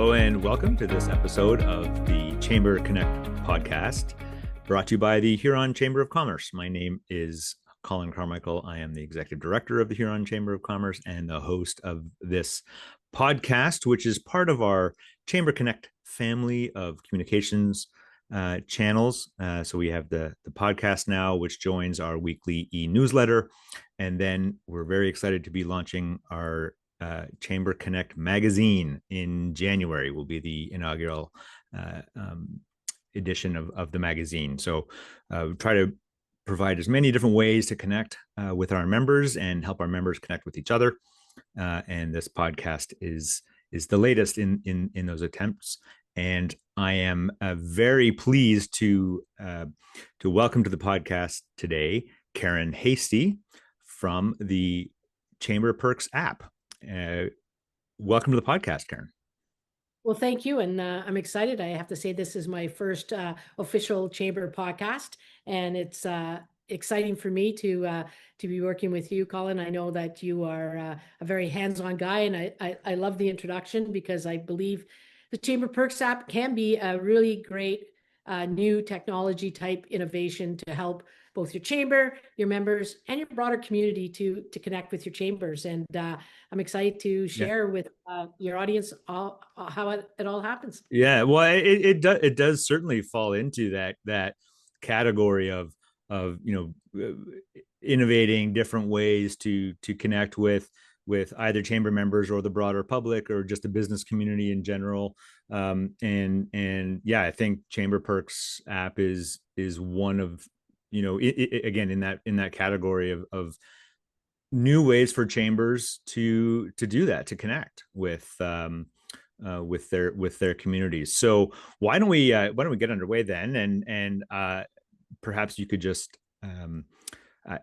Hello and welcome to this episode of the Chamber Connect podcast, brought to you by the Huron Chamber of Commerce. My name is Colin Carmichael. I am the executive director of the Huron Chamber of Commerce and the host of this podcast, which is part of our Chamber Connect family of communications channels. So we have the podcast now, which joins our weekly e-newsletter. And then we're very excited to be launching our Chamber Connect magazine in January. Will be the inaugural edition of the magazine. So we try to provide as many different ways to connect with our members and help our members connect with each other. And this podcast is the latest in those attempts. And I am very pleased to welcome to the podcast today Karen Hastie from the ChamberPerksApp. Welcome to the podcast, Karen. Well, thank you. And I'm excited. I have to say this is my first official Chamber podcast, and it's exciting for me to be working with you, Colin. I know that you are a very hands-on guy, and I love the introduction because I believe the ChamberPerksApp can be a really great new technology type innovation to help both your chamber, your members, and your broader community to connect with your chambers. And I'm excited to share with your audience how it all happens. Yeah, well, it does certainly fall into that category of innovating different ways to connect with either chamber members or the broader public or just the business community in general. And yeah, I think ChamberPerksApp is one of, again, in that category of new ways for chambers to do that, to connect with their communities. So why don't we get underway then, and perhaps you could just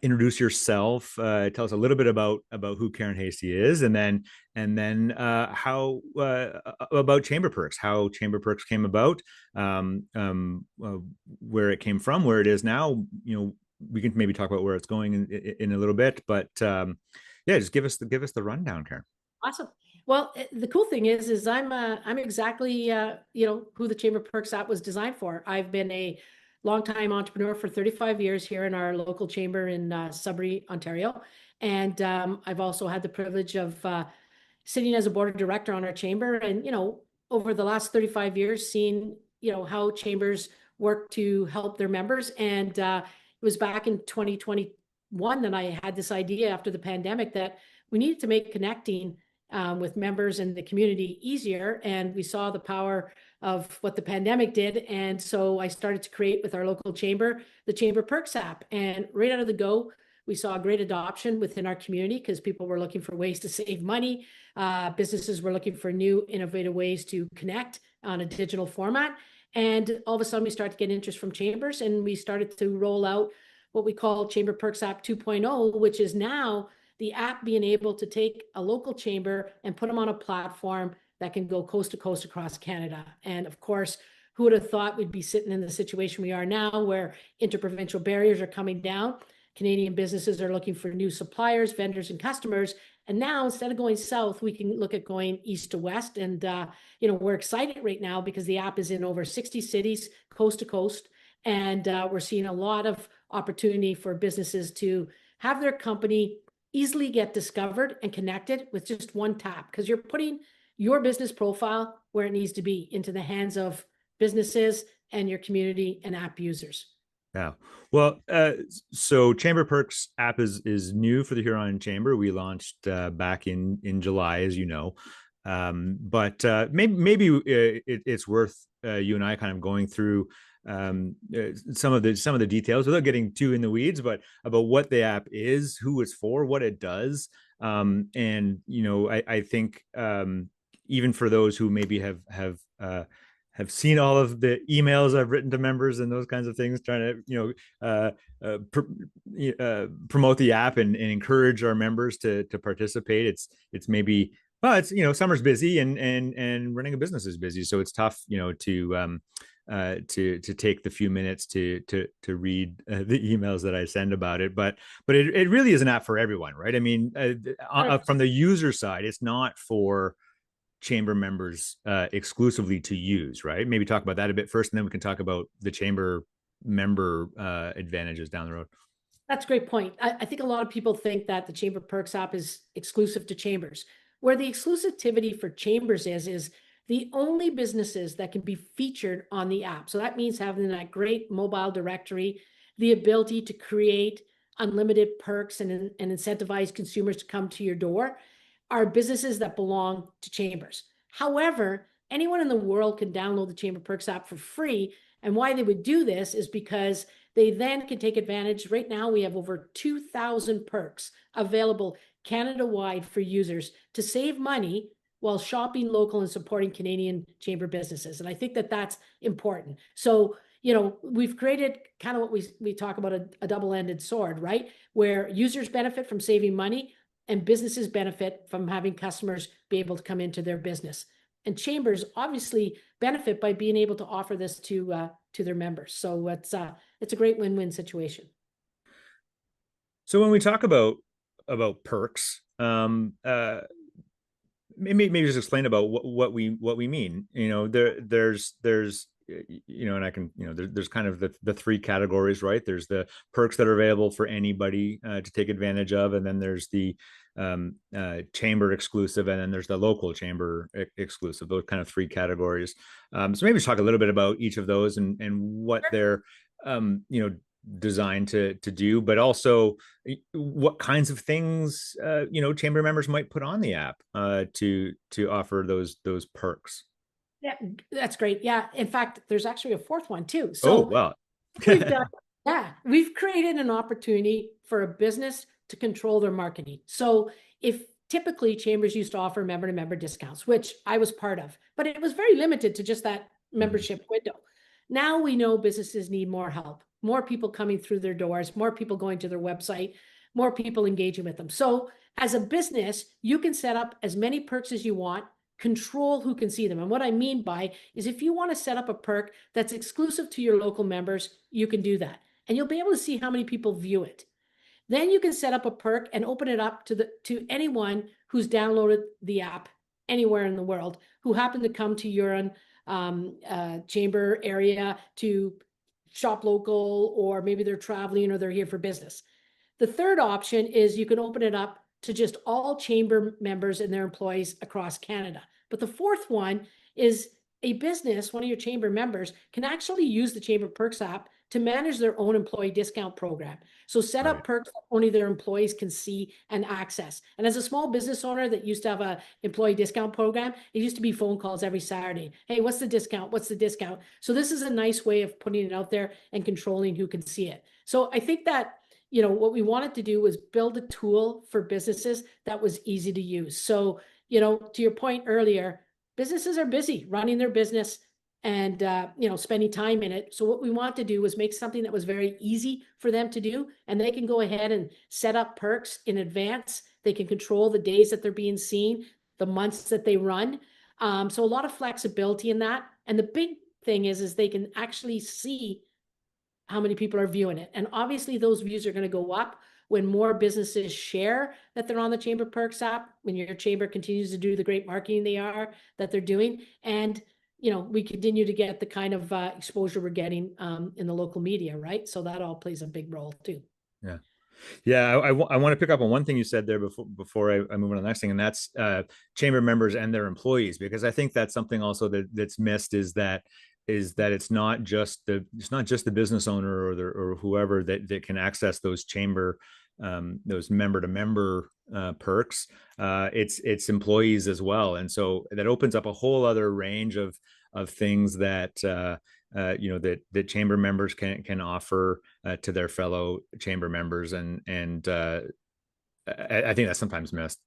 introduce yourself, tell us a little bit about who Karen Hastie is, and then how about ChamberPerks, how ChamberPerks came about, where it came from, where it is now. We can maybe talk about where it's going in a little bit, but yeah, just give us the rundown, Karen. Awesome. Well, the cool thing is I'm exactly who the ChamberPerksApp was designed for. I've been a longtime entrepreneur for 35 years here in our local chamber in Sudbury, Ontario, and I've also had the privilege of sitting as a board of director on our chamber, and over the last 35 years, seeing how chambers work to help their members. And it was back in 2021 that I had this idea after the pandemic that we needed to make connecting with members and the community easier. And we saw the power of what the pandemic did. And so I started to create with our local chamber, the ChamberPerksApp. And right out of the go, we saw a great adoption within our community because people were looking for ways to save money. Businesses were looking for new, innovative ways to connect on a digital format. And all of a sudden, we started to get interest from chambers, and we started to roll out what we call ChamberPerksApp 2.0, which is now the app being able to take a local chamber and put them on a platform that can go coast to coast across Canada. And of course, who would have thought we'd be sitting in the situation we are now, where interprovincial barriers are coming down? Canadian businesses are looking for new suppliers, vendors, and customers. And now, instead of going south, we can look at going east to west. And, we're excited right now because the app is in over 60 cities, coast to coast. And we're seeing a lot of opportunity for businesses to have their company easily get discovered and connected with just one tap, because you're putting your business profile where it needs to be, into the hands of businesses and your community and app users. Yeah. Well, so ChamberPerksApp is new for the Huron Chamber. We launched back in July, as you know. But maybe it's worth you and I kind of going through some of the details without getting too in the weeds, but about what the app is, who it's for, what it does. And I think even for those who maybe have seen all of the emails I've written to members and those kinds of things, trying to promote the app and encourage our members to participate. It's maybe, well, it's summer's busy and running a business is busy, so it's tough to take the few minutes to read the emails that I send about it. But it really is an app for everyone, right? I mean, from the user side, it's not for chamber members exclusively to use, right? Maybe talk about that a bit first, and then we can talk about the chamber member advantages down the road. That's a great point. I think a lot of people think that the Chamber Perks app is exclusive to Chambers. Where the exclusivity for Chambers is the only businesses that can be featured on the app. So that means having that great mobile directory, the ability to create unlimited perks and incentivize consumers to come to your door are businesses that belong to Chambers. However, anyone in the world can download the Chamber Perks app for free. And why they would do this is because they then can take advantage. Right now, we have over 2,000 perks available Canada-wide for users to save money while shopping local and supporting Canadian chamber businesses. And I think that that's important. So, we've created kind of what we talk about a double-ended sword, right? Where users benefit from saving money and businesses benefit from having customers be able to come into their business. And chambers obviously benefit by being able to offer this to their members. So it's a great win-win situation. So when we talk about perks, maybe just explain about what we mean. There's and I can, there's kind of the three categories, right? There's the perks that are available for anybody to take advantage of, and then there's the chamber exclusive, and then there's the local chamber exclusive. Those kind of three categories. So maybe just talk a little bit about each of those and what they're designed to do, but also what kinds of things chamber members might put on the app to offer those perks. Yeah, that's great. Yeah, in fact, there's actually a fourth one too. Oh, So wow. we've created an opportunity for a business to control their marketing. So if typically chambers used to offer member-to-member discounts, which I was part of, but it was very limited to just that membership window. Now we know businesses need more help, more people coming through their doors, more people going to their website, more people engaging with them. So as a business, you can set up as many perks as you want, control who can see them. And what I mean by is if you want to set up a perk that's exclusive to your local members, you can do that. And you'll be able to see how many people view it. Then you can set up a perk and open it up to anyone who's downloaded the app anywhere in the world who happen to come to your chamber area to shop local, or maybe they're traveling or they're here for business. The third option is you can open it up to just all chamber members and their employees across Canada. But the fourth one is a business, one of your chamber members, can actually use the Chamber Perks app to manage their own employee discount program. So set up perks that only their employees can see and access. And as a small business owner that used to have an employee discount program, it used to be phone calls every Saturday. Hey, what's the discount? What's the discount? So this is a nice way of putting it out there and controlling who can see it. So I think that what we wanted to do was build a tool for businesses that was easy to use. So, to your point earlier, businesses are busy running their business and, spending time in it. So what we want to do was make something that was very easy for them to do. And they can go ahead and set up perks in advance. They can control the days that they're being seen, the months that they run. So a lot of flexibility in that. And the big thing is they can actually see how many people are viewing it. And obviously those views are going to go up when more businesses share that they're on the Chamber Perks app, when your chamber continues to do the great marketing that they're doing. And, we continue to get the kind of exposure we're getting in the local media, right? So that all plays a big role too. Yeah. Yeah, I want to pick up on one thing you said there before I move on to the next thing, and that's chamber members and their employees, because I think that's something also that's missed is that it's not just the business owner or whoever that can access those those member to member perks. It's employees as well, and so that opens up a whole other range of things that that chamber members can offer to their fellow chamber members, and I think that's sometimes missed.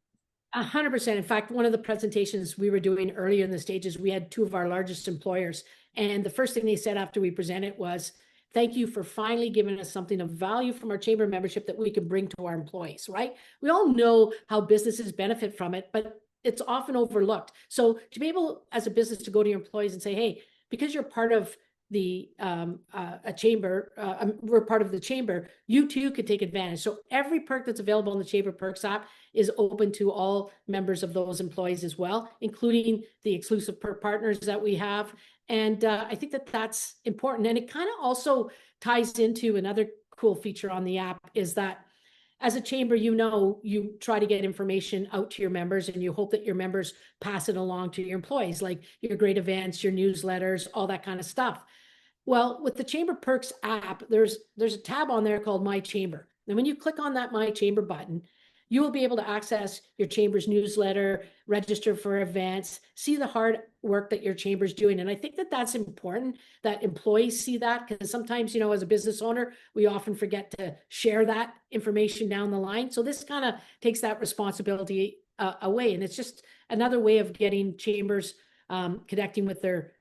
100%. In fact, one of the presentations we were doing earlier in the stages, we had two of our largest employers. And the first thing they said after we presented was, thank you for finally giving us something of value from our chamber membership that we can bring to our employees, right? We all know how businesses benefit from it, but it's often overlooked. So to be able as a business to go to your employees and say, hey, because you're part of a chamber, we're part of the chamber, you too could take advantage. So every perk that's available in the Chamber Perks app is open to all members of those employees as well, including the exclusive perk partners that we have. And I think that that's important. And it kind of also ties into another cool feature on the app is that as a chamber, you try to get information out to your members and you hope that your members pass it along to your employees, like your great events, your newsletters, all that kind of stuff. Well, with the Chamber Perks app, there's a tab on there called My Chamber. And when you click on that My Chamber button, you will be able to access your chamber's newsletter, register for events, see the hard work that your chamber's doing. And I think that that's important that employees see that, because sometimes, as a business owner, we often forget to share that information down the line. So this kind of takes that responsibility away. And it's just another way of getting chambers connecting with their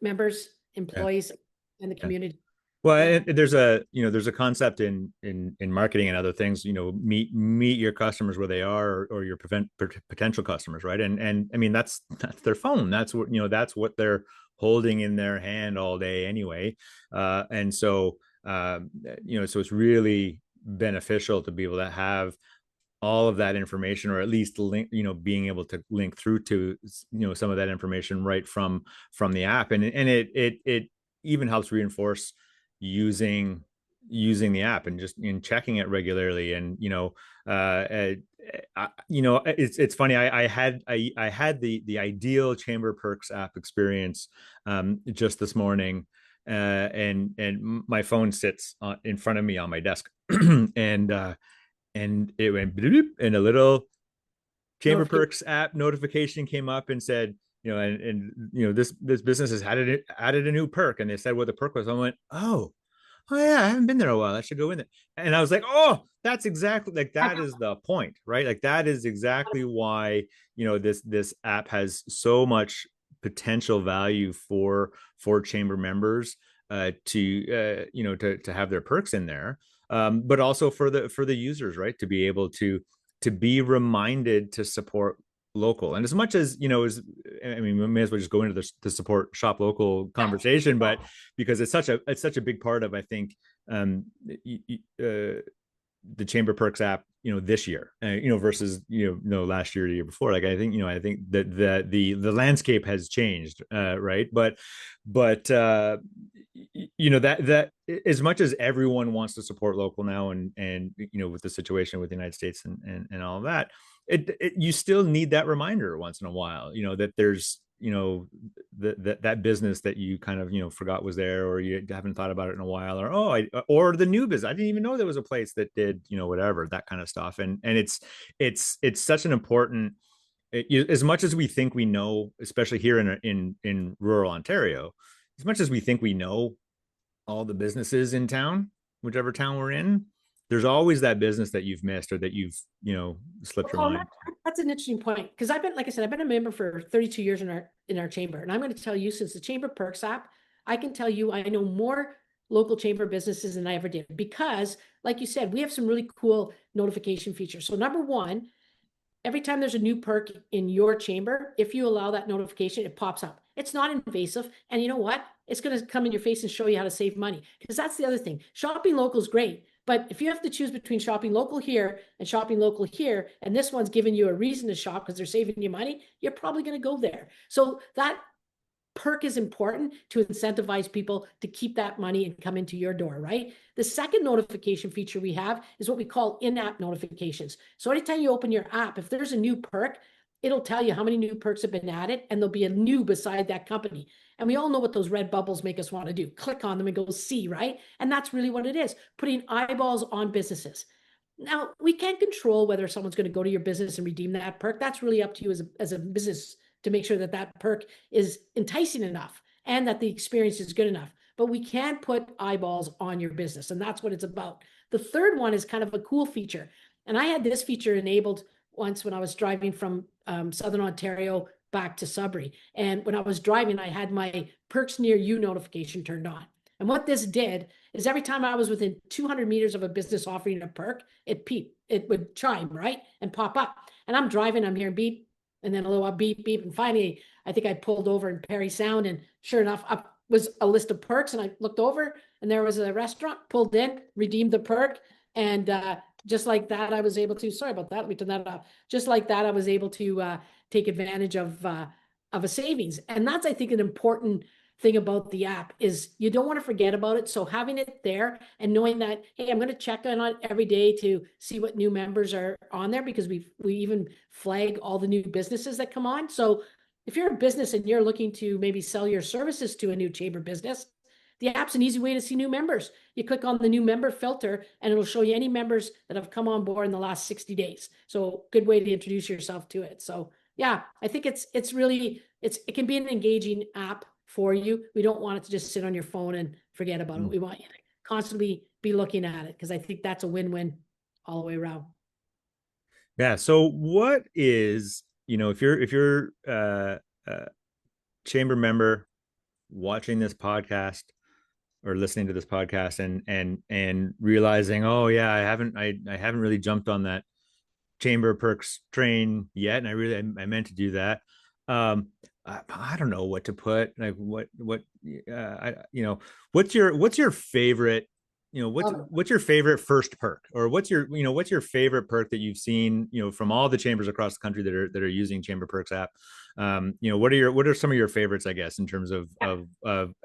members, employees, and the community. Well, there's a concept in marketing and other things, meet your customers where they are, or your potential customers, right? And I mean that's their phone. That's what they're holding in their hand all day anyway. And so so it's really beneficial to be able to have all of that information, or at least link, being able to link through to some of that information right from the app. And it even helps reinforce using the app and just in checking it regularly. And it's funny, I had the ideal Chamber Perks app experience just this morning, and my phone sits in front of me on my desk, and it went bloop, and a little Chamber Perks app notification came up and said, this business has added a new perk, and they said what the perk was. I went, oh yeah, I haven't been there a while. I should go in there. And I was like, oh, that's exactly, like, that is the point, right? Like, that is exactly why this app has so much potential value for chamber members to have their perks in there, but also for the users, right, to be able to be reminded to support local. And as much as we may as well just go into the support shop local conversation, but because it's such a big part of, I think, the Chamber Perks app, this year, versus last year or the year before. Like, I think that the landscape has changed, right? But that as much as everyone wants to support local now, and with the situation with the United States and all of that, you still need that reminder once in a while, that there's that business that you kind of forgot was there, or you haven't thought about it in a while, or the new business. I didn't even know there was a place that did whatever, that kind of stuff. And it's such an important, as much as we think we know, especially here in rural Ontario, as much as we think we know all the businesses in town, whichever town we're in, there's always that business that you've missed, or that you've slipped your mind. That's an interesting point, because I've been a member for 32 years in our chamber, and I'm going to tell you, since the Chamber Perks app, I can tell you I know more local chamber businesses than I ever did, because, like you said, we have some really cool notification features. So number one, every time there's a new perk in your chamber, if you allow that notification, it pops up. It's not invasive, and you know what? It's going to come in your face and show you how to save money, because that's the other thing. Shopping local is great, but if you have to choose between shopping local here and shopping local here, and this one's giving you a reason to shop because they're saving you money, you're probably going to go there. So that perk is important to incentivize people to keep that money and come into your door, right? The second notification feature we have is what we call in-app notifications. So anytime you open your app, if there's a new perk, it'll tell you how many new perks have been added, and there'll be a new beside that company. And we all know what those red bubbles make us want to do. Click on them and go see, right? And that's really what it is, putting eyeballs on businesses. Now, we can't control whether someone's going to go to your business and redeem that perk. That's really up to you as a business to make sure that that perk is enticing enough and that the experience is good enough. But we can put eyeballs on your business, and that's what it's about. The third one is kind of a cool feature. And I had this feature enabled once when I was driving from Southern Ontario back to Sudbury. And when I was driving, I had my Perks Near You notification turned on. And what this did is every time I was within 200 meters of a business offering a perk, it would chime, right? And pop up. And I'm driving, I'm hearing beep, and then a little beep, beep. And finally, I think I pulled over in Perry Sound, and sure enough, up was a list of perks, and I looked over and there was a restaurant, pulled in, redeemed the perk, and just like that, I was able to, sorry about that, let me turn that off. Just like that, I was able to take advantage of a savings. And that's, I think, an important thing about the app is you don't want to forget about it. So having it there and knowing that, hey, I'm going to check on it every day to see what new members are on there, because we even flag all the new businesses that come on. So if you're a business and you're looking to maybe sell your services to a new chamber business, the app's an easy way to see new members. You click on the new member filter and it'll show you any members that have come on board in the last 60 days. So good way to introduce yourself to it. So yeah, I think it's really, it can be an engaging app for you. We don't want it to just sit on your phone and forget about it. We want you to constantly be looking at it, because I think that's a win-win all the way around. Yeah. So what is, if you're a chamber member watching this podcast or listening to this podcast and realizing, oh yeah, I haven't really jumped on that Chamber Perks train yet, and I meant to do that. I don't know what to put. Like what's your favorite? What's your favorite first perk, or what's your favorite perk that you've seen from all the chambers across the country that are using Chamber Perks app? What are some of your favorites, I guess, in terms of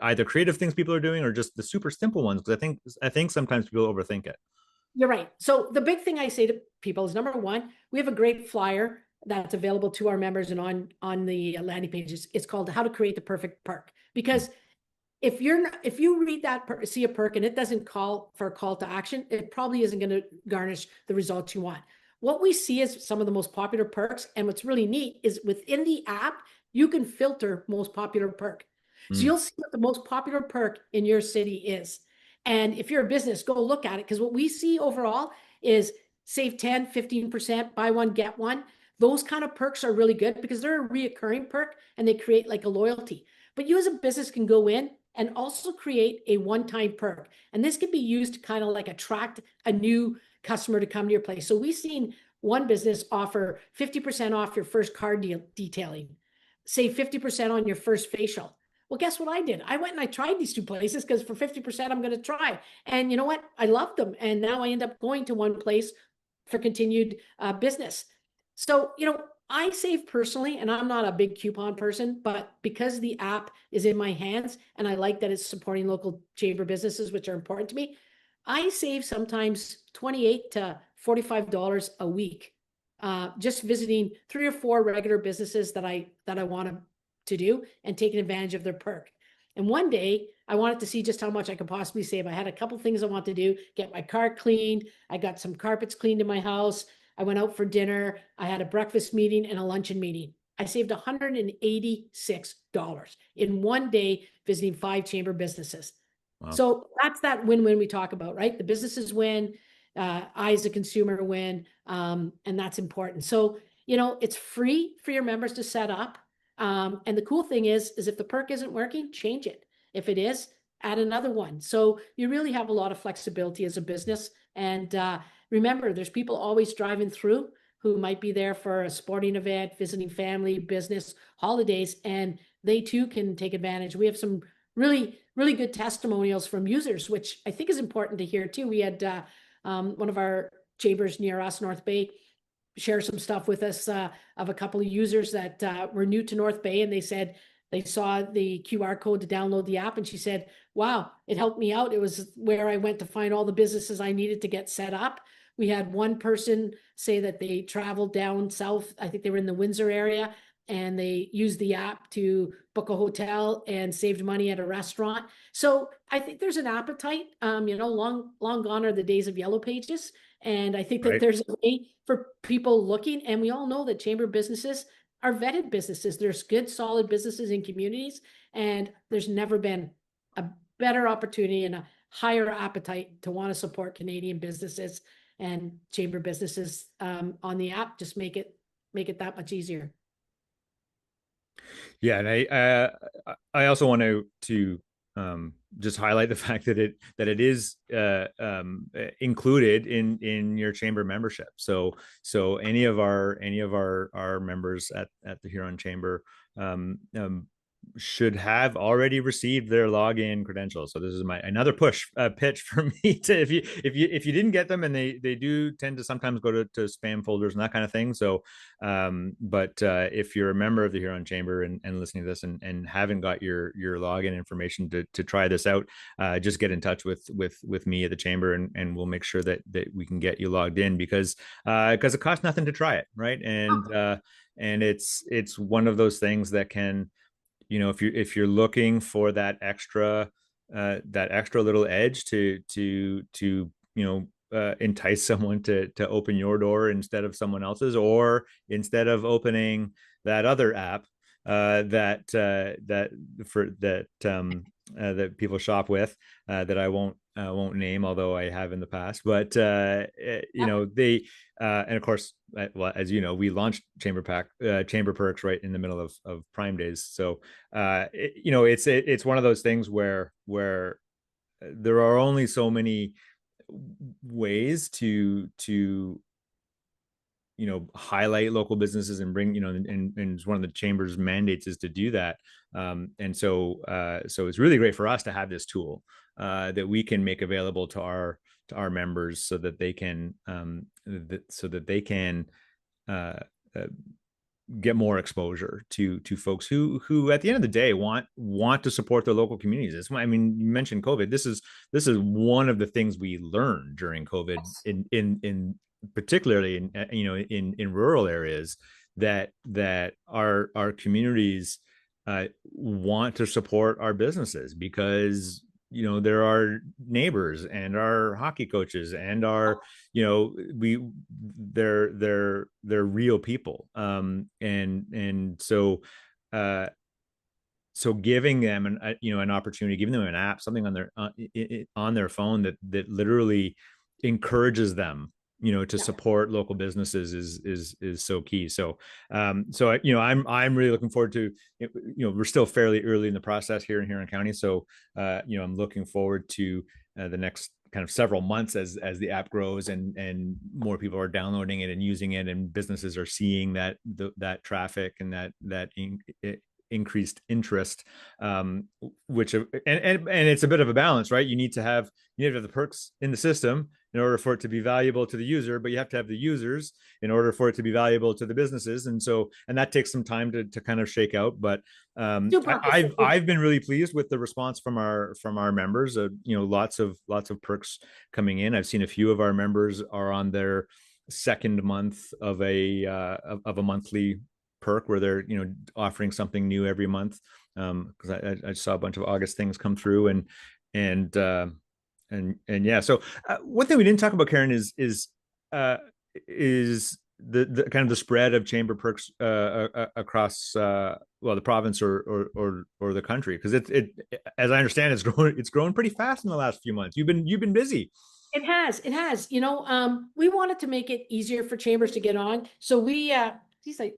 either creative things people are doing or just the super simple ones? Because I think sometimes people overthink it. You're right. So the big thing I say to people is, number one, we have a great flyer that's available to our members and on the landing pages. It's called How to Create the Perfect Perk. Because if you read that, see a perk and it doesn't call for a call to action, it probably isn't going to garnish the results you want. What we see is some of the most popular perks, and what's really neat is within the app, you can filter most popular perk. So Mm. you'll see what the most popular perk in your city is. And if you're a business, go look at it, because what we see overall is save 10, 15%, buy one, get one. Those kind of perks are really good because they're a reoccurring perk and they create like a loyalty. But you as a business can go in and also create a one-time perk. And this can be used to kind of like attract a new customer to come to your place. So we've seen one business offer 50% off your first car detailing, save 50% on your first facial. Well, guess what I did? I went and I tried these two places because for 50%, I'm going to try. And you know what? I loved them. And now I end up going to one place for continued business. So, I save personally, and I'm not a big coupon person, but because the app is in my hands and I like that it's supporting local chamber businesses, which are important to me, I save sometimes $28 to $45 a week, just visiting 3 or 4 regular businesses that I want to do and taking advantage of their perk. And one day I wanted to see just how much I could possibly save. I had a couple things I wanted to do: get my car cleaned. I got some carpets cleaned in my house. I went out for dinner. I had a breakfast meeting and a luncheon meeting. I saved $186 in one day visiting 5 chamber businesses. Wow. So that's that win-win we talk about, right? The businesses win, I as a consumer win, and that's important. So, it's free for your members to set up. And the cool thing is if the perk isn't working, change it. If it is, add another one. So you really have a lot of flexibility as a business. And remember, there's people always driving through who might be there for a sporting event, visiting family, business, holidays, and they too can take advantage. We have some really, really good testimonials from users, which I think is important to hear too. We had one of our chambers near us, North Bay, share some stuff with us of a couple of users that were new to North Bay, and they said they saw the QR code to download the app, and she said, wow, it helped me out. It was where I went to find all the businesses I needed to get set up. We had one person say that they traveled down south. I think they were in the Windsor area, and they used the app to book a hotel and saved money at a restaurant. So I think there's an appetite. Long gone are the days of yellow pages. And I think that Right. there's a way for people looking, and we all know that chamber businesses are vetted businesses. There's good, solid businesses in communities, and there's never been a better opportunity and a higher appetite to want to support Canadian businesses and chamber businesses on the app. Just make it that much easier. Yeah, and I also want to just highlight the fact that it is included in your chamber membership. So any of our members at the Huron Chamber, should have already received their login credentials. So this is my another push pitch for me to if you didn't get them, and they do tend to sometimes go to spam folders and that kind of thing. So but if you're a member of the Huron Chamber and listening to this and haven't got your login information to try this out, just get in touch with me at the chamber, and we'll make sure that we can get you logged in, because it costs nothing to try it, right? And it's one of those things that can, if you're looking for that extra little edge to entice someone to open your door instead of someone else's, or instead of opening that other app that people shop with, that I won't name, although I have in the past. But they and of course, well, as you know, we launched ChamberPerks right in the middle of Prime Days. So it's one of those things where there are only so many ways to highlight local businesses and bring, and it's one of the chamber's mandates is to do that. So it's really great for us to have this tool that we can make available to our members, so that they can uh, uh, get more exposure to folks who at the end of the day want to support their local communities. I mean, you mentioned COVID. This is one of the things we learned during COVID, Yes. in particularly in rural areas, that our communities want to support our businesses, because there are neighbors and our hockey coaches and our we they're real people, and uh so giving them an opportunity, giving them an app, something on their phone that literally encourages them to Yeah. support local businesses is so key. I'm really looking forward to, we're still fairly early in the process here in Huron County, so I'm looking forward to the next kind of several months as the app grows and more people are downloading it and using it, and businesses are seeing that traffic and that increased interest, which and it's a bit of a balance, right? You need to have the perks in the system in order for it to be valuable to the user, but you have to have the users in order for it to be valuable to the businesses. And that takes some time to kind of shake out. But Super opposite. I've been really pleased with the response from our members. Lots of perks coming in. I've seen a few of our members are on their second month of a monthly perk, where they're offering something new every month, because I saw a bunch of August things come through, and uh, and yeah. So one thing we didn't talk about, Karen, is the kind of the spread of chamber perks across the province or the country, because it as I understand, it's grown pretty fast in the last few months. You've been busy. It has. We wanted to make it easier for chambers to get on. So geez, I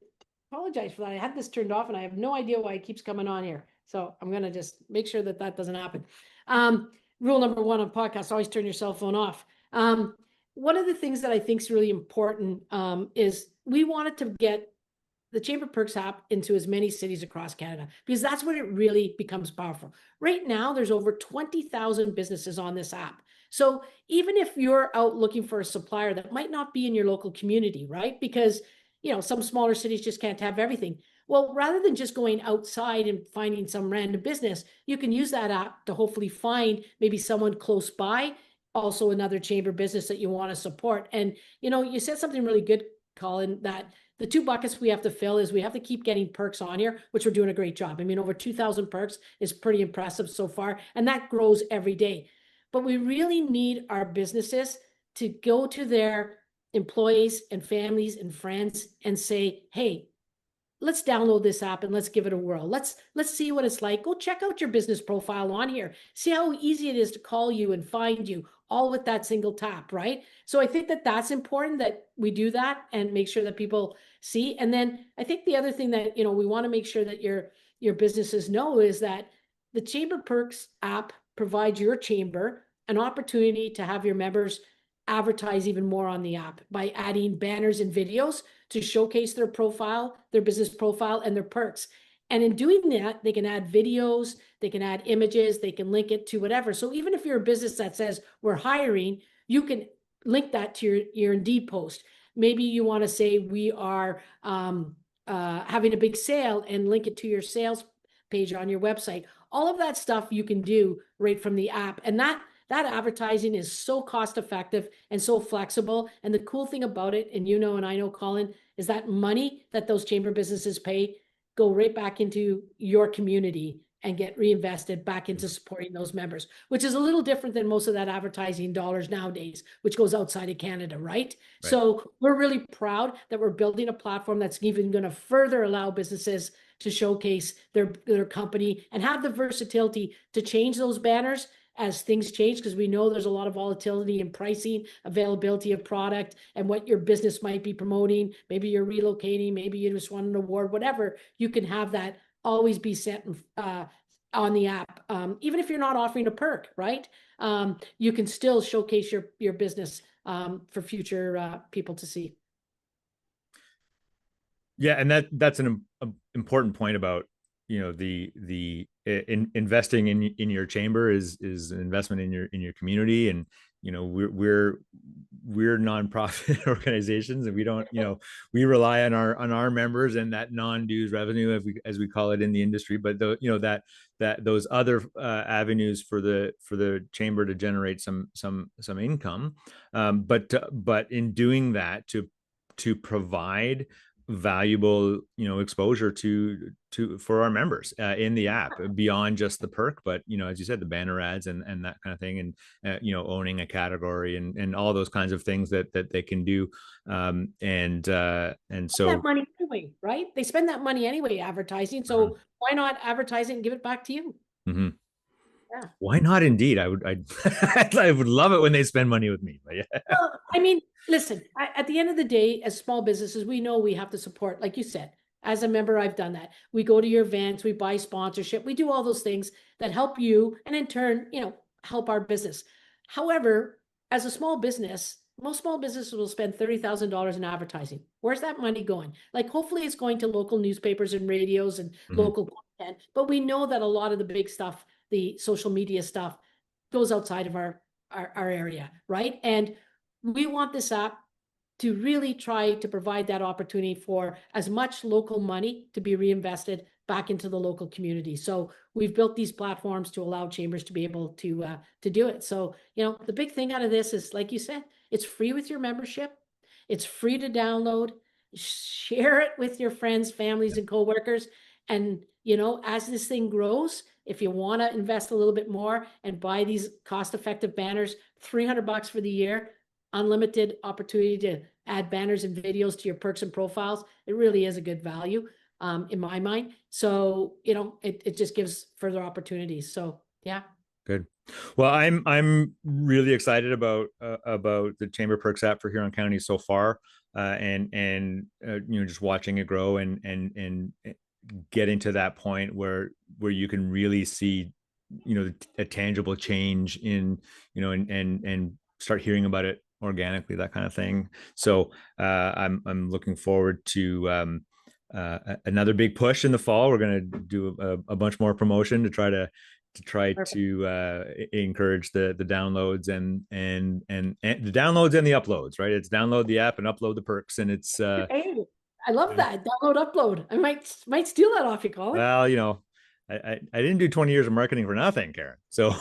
apologize for that. I had this turned off and I have no idea why it keeps coming on here. So I'm going to just make sure that doesn't happen. Rule number one on podcasts, always turn your cell phone off. One of the things that I think is really important is we wanted to get the Chamber Perks app into as many cities across Canada, because that's when it really becomes powerful. Right now, there's over 20,000 businesses on this app. So even if you're out looking for a supplier that might not be in your local community, right? Because, some smaller cities just can't have everything. Well, rather than just going outside and finding some random business, you can use that app to hopefully find maybe someone close by, also another chamber business that you want to support. And, you said something really good, Colin, that the two buckets we have to fill is we have to keep getting perks on here, which we're doing a great job. I mean, over 2,000 perks is pretty impressive so far, and that grows every day. But we really need our businesses to go to their employees and families and friends and say, hey, let's download this app and let's give it a whirl. Let's see what it's like. Go check out your business profile on here. See how easy it is to call you and find you, all with that single tap, right? So I think that that's important that we do that and make sure that people see. And then I think the other thing that, we want to make sure that your businesses know is that the Chamber Perks app provides your chamber an opportunity to have your members advertise even more on the app by adding banners and videos to showcase their profile, their business profile, and their perks. And in doing that, they can add videos, they can add images, they can link it to whatever. So even if you're a business that says we're hiring, you can link that to your Indeed post. Maybe you want to say we are having a big sale and link it to your sales page on your website. All of that stuff you can do right from the app. And that advertising is so cost effective and so flexible. And the cool thing about it, and you know, and I know, Colin, is that money that those chamber businesses pay go right back into your community and get reinvested back into supporting those members, which is a little different than most of that advertising dollars nowadays, which goes outside of Canada, right? Right. So we're really proud that we're building a platform that's even going to further allow businesses to showcase their company and have the versatility to change those banners as things change, because we know there's a lot of volatility in pricing, availability of product, and what your business might be promoting. Maybe you're relocating, maybe you just want an award, whatever. You can have that always be set on the app. Even if you're not offering a perk, right? You can still showcase your business for future people to see. Yeah, and that's an important point about, you know, the investing in your chamber is an investment in your community. And you know, we're nonprofit organizations, and we don't, you know, we rely on our members and that non-dues revenue, as we call it in the industry. But the, you know, that those other avenues for the chamber to generate some income, but in doing that, to provide valuable, you know, exposure to for our members in the app, beyond just the perk, but you know, as you said, the banner ads and that kind of thing, and you know, owning a category and all those kinds of things that they can do. And That so money anyway, right? They spend that money anyway advertising. mhm, So why not advertise it and give it back to you? mhm. Yeah. Why not? Indeed, I I would love it when they spend money with me, but yeah. Well, I mean, listen, at the end of the day, as small businesses, we know we have to support, like you said, as a member, I've done that. We go to your events, we buy sponsorship, we do all those things that help you and in turn, you know, help our business. However, as a small business, most small businesses will spend $30,000 in advertising. Where's that money going? Like, hopefully it's going to local newspapers and radios and Mhm. local content, but we know that a lot of the big stuff, the social media stuff, goes outside of our area, right? And we want this app to really try to provide that opportunity for as much local money to be reinvested back into the local community. So we've built these platforms to allow chambers to be able to do it. So, you know, the big thing out of this is, like you said, it's free with your membership. It's free to download. Share it with your friends, families, and coworkers. And, you know, as this thing grows, if you want to invest a little bit more and buy these cost-effective banners, $300 for the year, unlimited opportunity to add banners and videos to your perks and profiles. It really is a good value in my mind. So, you know, it just gives further opportunities. So, yeah. Good. Well, I'm really excited about the Chamber Perks app for Huron County so far, and you know, just watching it grow and getting to that point where you can really see, you know, a tangible change in, you know, and start hearing about it organically, that kind of thing. So I'm looking forward to another big push in the fall. We're going to do a bunch more promotion to try Perfect. to encourage the downloads and the downloads and the uploads. Right, it's download the app and upload the perks, and it's Hey, I love yeah. that. Download, upload. I might steal that off you, Colin. Well, you know, I didn't do 20 years of marketing for nothing, Karen. So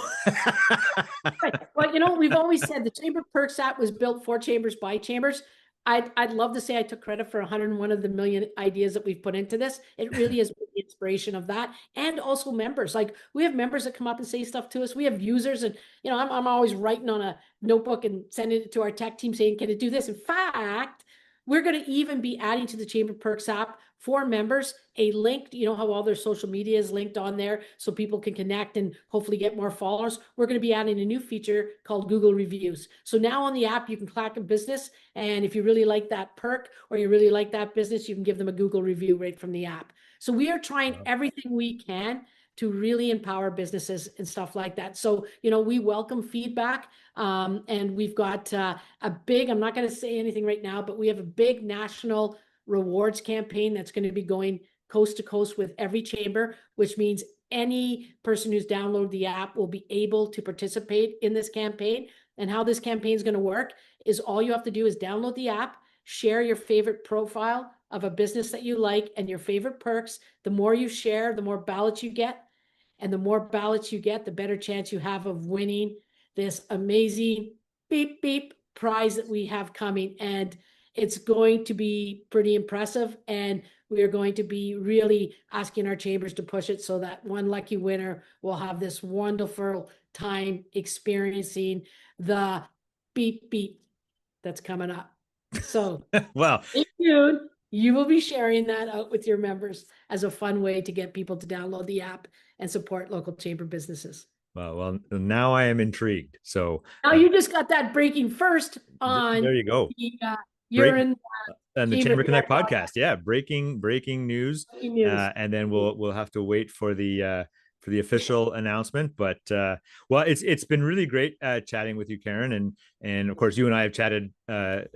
Right. Well, you know, we've always said the Chamber Perks app was built for chambers by chambers. I'd love to say I took credit for 101 of the million ideas that we've put into this. It really is the inspiration of that, and also members. Like, we have members that come up and say stuff to us. We have users, and you know, I'm always writing on a notebook and sending it to our tech team saying, "Can it do this?" In fact, we're going to even be adding to the Chamber Perks app for members a link. You know how all their social media is linked on there so people can connect and hopefully get more followers. We're going to be adding a new feature called Google Reviews. So now on the app, you can click a business, and if you really like that perk or you really like that business, you can give them a Google review right from the app. So we are trying everything we can to really empower businesses and stuff like that. So, you know, we welcome feedback. And we've got a big, I'm not going to say anything right now, but we have a big national rewards campaign that's going to be going coast to coast with every chamber, which means any person who's downloaded the app will be able to participate in this campaign. And how this campaign is going to work is all you have to do is download the app, share your favorite profile of a business that you like and your favorite perks. The more you share, the more ballots you get. And the more ballots you get, the better chance you have of winning this amazing beep, beep prize that we have coming. And it's going to be pretty impressive. And we are going to be really asking our chambers to push it so that one lucky winner will have this wonderful time experiencing the beep, beep that's coming up. So Well, in June, you will be sharing that out with your members as a fun way to get people to download the app and support local chamber businesses. well, now I am intrigued. So Now you just got that breaking first on there you go. the Break you're in and the Chamber Chamber Connect Connect podcast. Yeah, breaking news. breaking news. And then we'll have to wait for the official announcement. But well, it's been really great chatting with you, Karen, and of course you and I have chatted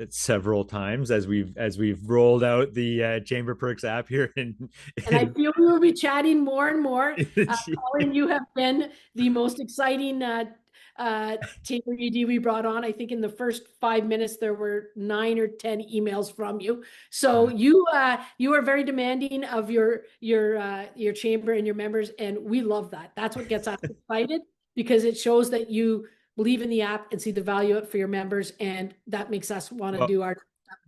several times as we've rolled out the ChamberPerks app here. And I feel we will be chatting more and more. Colin, you have been the most exciting Chamber ED we brought on. I think in the first 5 minutes there were 9 or 10 emails from you. So you are very demanding of your chamber and your members, and we love that. That's what gets us excited, because it shows that you believe in the app and see the value of it for your members, and that makes us want to do our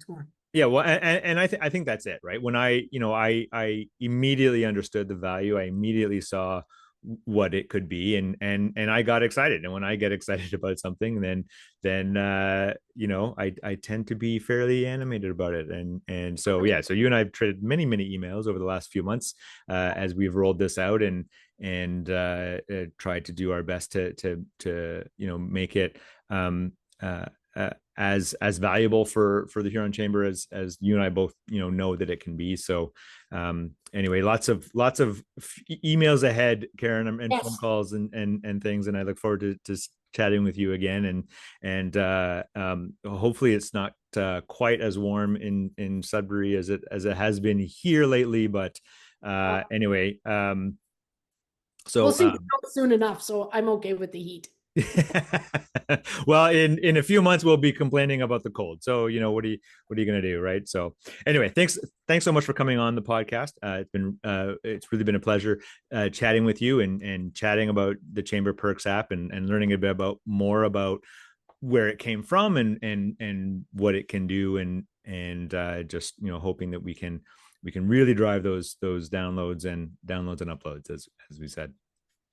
more. Yeah, well, and I think that's it, right? When I immediately understood the value, I immediately saw what it could be, and I got excited. And when I get excited about something, then I tend to be fairly animated about it. And so yeah, so you and I have traded many emails over the last few months as we've rolled this out and tried to do our best to make it as valuable for the Huron Chamber as you and I both know that it can be. So anyway, lots of emails ahead, Karen, and phone calls and things, and I look forward to chatting with you again, and hopefully it's not quite as warm in Sudbury as it has been here lately, but anyway, so we'll see soon enough, so I'm okay with the heat. Well, in a few months we'll be complaining about the cold, so what are you going to do, right? So anyway, thanks so much for coming on the podcast. It's really been a pleasure chatting with you and chatting about the ChamberPerks app and learning a bit more about where it came from and what it can do, and just hoping that we can really drive those downloads and uploads as we said.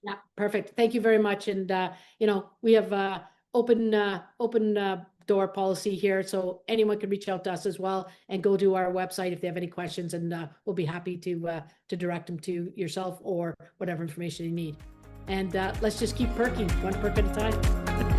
Yeah, perfect. Thank you very much. And we have open door policy here, so anyone can reach out to us as well and go to our website if they have any questions, and we'll be happy to direct them to yourself or whatever information you need. And let's just keep perking one perk at a time.